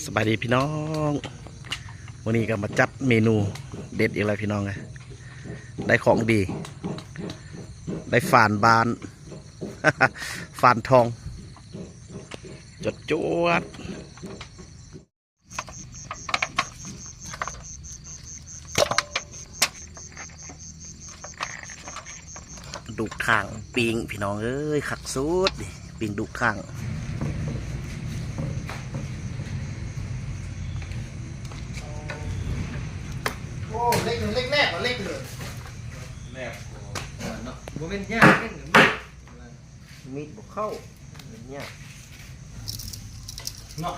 สบายดีพี่น้องวันนี้ก็มาจัดเมนูเด็ดอีกแล้วพี่น้องไงได้ของดีได้ฝานบาน ฝานทองจดจวดดุกทางปิงพี่น้องเอ้ยขักสุดปิงดุกทางโอ้เล็กหนึ่งเล็กแรกกว่าเล็กเลยแม่เนาะโมเมนต์ยากเล็กหนึ่งมีดบกเข้าเนี่ยเนาะ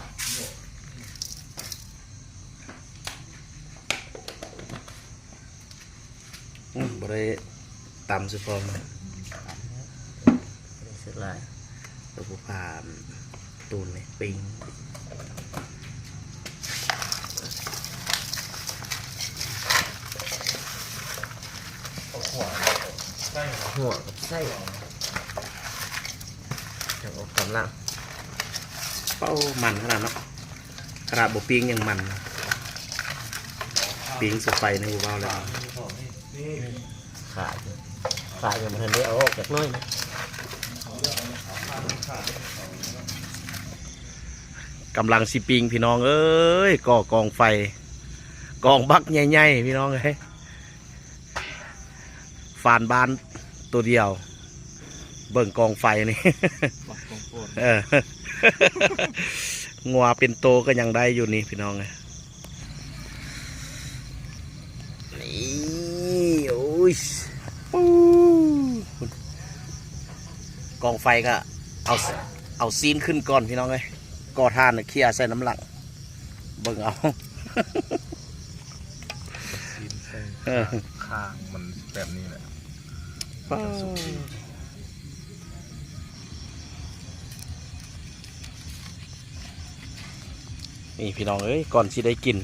บริตำสุพรรณเสร็จแล้วตัวผู้ผ่านตูนเลยปิงหัวกับไส้จะออกกำลังเป้ามันขนาดนั้นขนาดบปิงยังมันปิงสุดไฟในหูเบาเลยขาดยังมันทันได้เอาออกจากน้อยนะกำลังสิปิงพี่น้องเอ้ยก่อกองไฟกองบักใหญ่ๆพี่น้องเอ้ยฟานบานตัวเดียวเบิ่งกองไฟนี่ งัวเป็นโตก็ยังได้อยู่นี่พี่น้องนี่โอ้ยกองไฟก็เอาซีนขึ้นก่อนพี่น้องเลยก่อทานเคี่ยใส่น้ำหลังเบิ่งเอา ข้างมันแบบนี้แหละนี่พี่น้องเอ้ยก่อนที่ได้กิน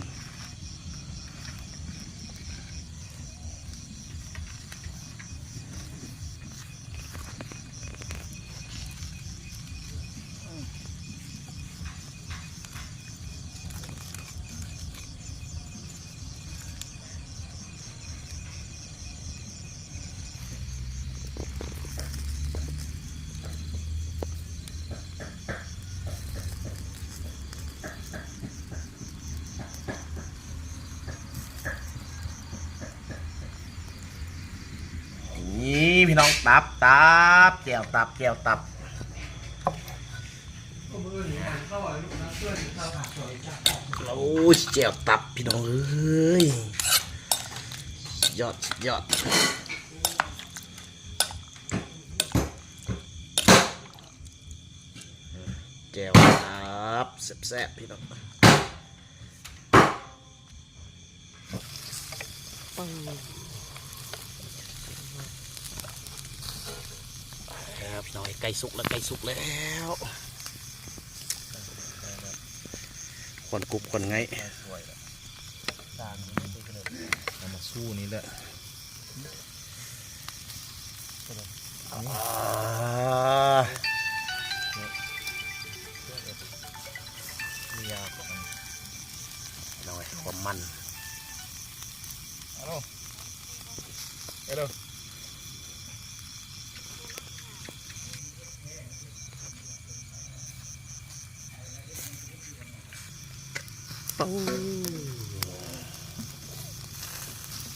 นี่พี่น้องตับแก้วตับโอ้ยแก้วตับพี่น้องเอ้ยยอดแก้วตับแซ่บๆพี่น้องพี่น้องไก่สุกแล้วควันกรุบควันไงเอามาสู้นี้แหละยาวกว่ามันหน่อยความมันเอาเร็ว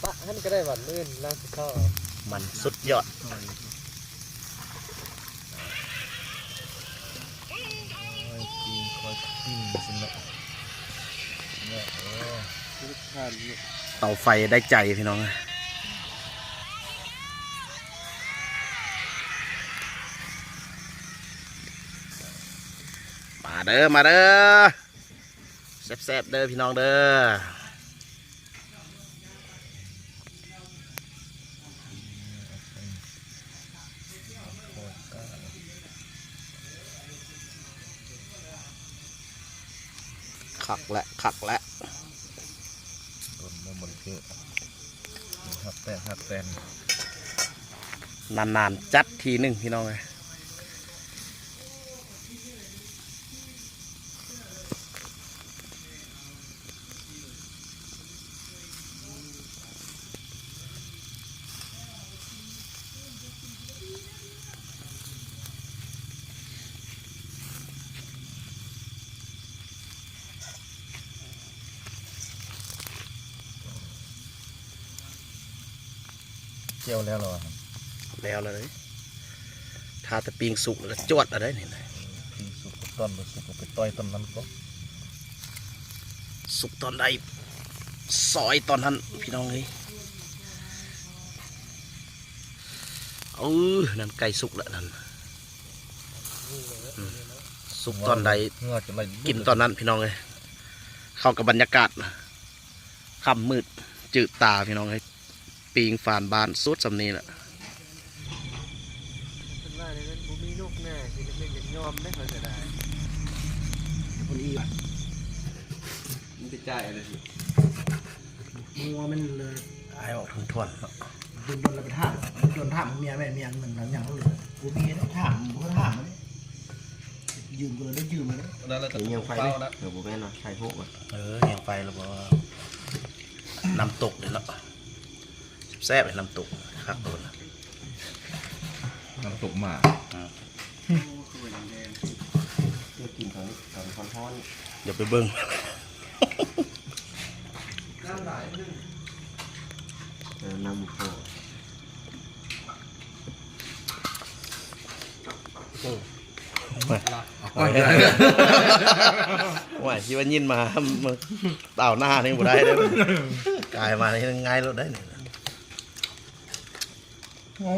ปะท่านก็ได้หวานลื่นล่างสุดข้อมันสุดยอดเตาไฟได้ใจพี่น้องมาเด้อแซ่บๆเด้อพี่น้องเด้อขักและต้นมันหมดเยอะหักแตนนานๆจัดทีหนึ่งพี่น้องเลย ม เจียวแล้วเหรอ แล้วเลยถ้าแต่ปิงสุกแล้วก็จวดอะไรนี่นะ พี่สุกกับต้นบ่สุกกับไปต่อยต้นนั้นก็ สุกตอนใดซอยตอนนั้นพี่น้องเอ้ยนั่นไก่สุกแล้วนั่นสุกตอนใด เงาจะไม่ กินตอนนั้นพี่น้องเลยเข้ากับบรรยากาศค่ำมืดจืดตาพี่น้องเลยปิงฝานบานสุดสำนีแหละ เป็นว่าในนั้นบ่มีลูกแน่สิเล็กๆอย่างยอมได้เขาจะได้ คนอีก มันจะจ่ายอะไรสิ มัวมันเลย ไอ้ออกทุนทวนๆเนาะ โดนเราไปถามโดนถามเมียแม่เมียเงินนั้นอย่างเลยกูมีได้ถามกูถามมันยืมกูเลยได้ยืมมัน แล้วก็ ยังไฟ เป ไหม ล่านะ เดี๋ยวผมแม่นใช้พวกมัน ยังไปแล้วบ่น้ำตกเลยเนาะแซ่บเลยน้ำตกครับโดน น้ำตกหมา เพื่อกินตอนนี้ตอนร้อน เดี๋ยวไปเบิ้ง น้ำไหลนึงน้ำโค ว่าที่ว่ายินมามึงเต่าหน้านี่บ่ได้เด้อกลายมานี่ง่ายรถได้นี่ โอ้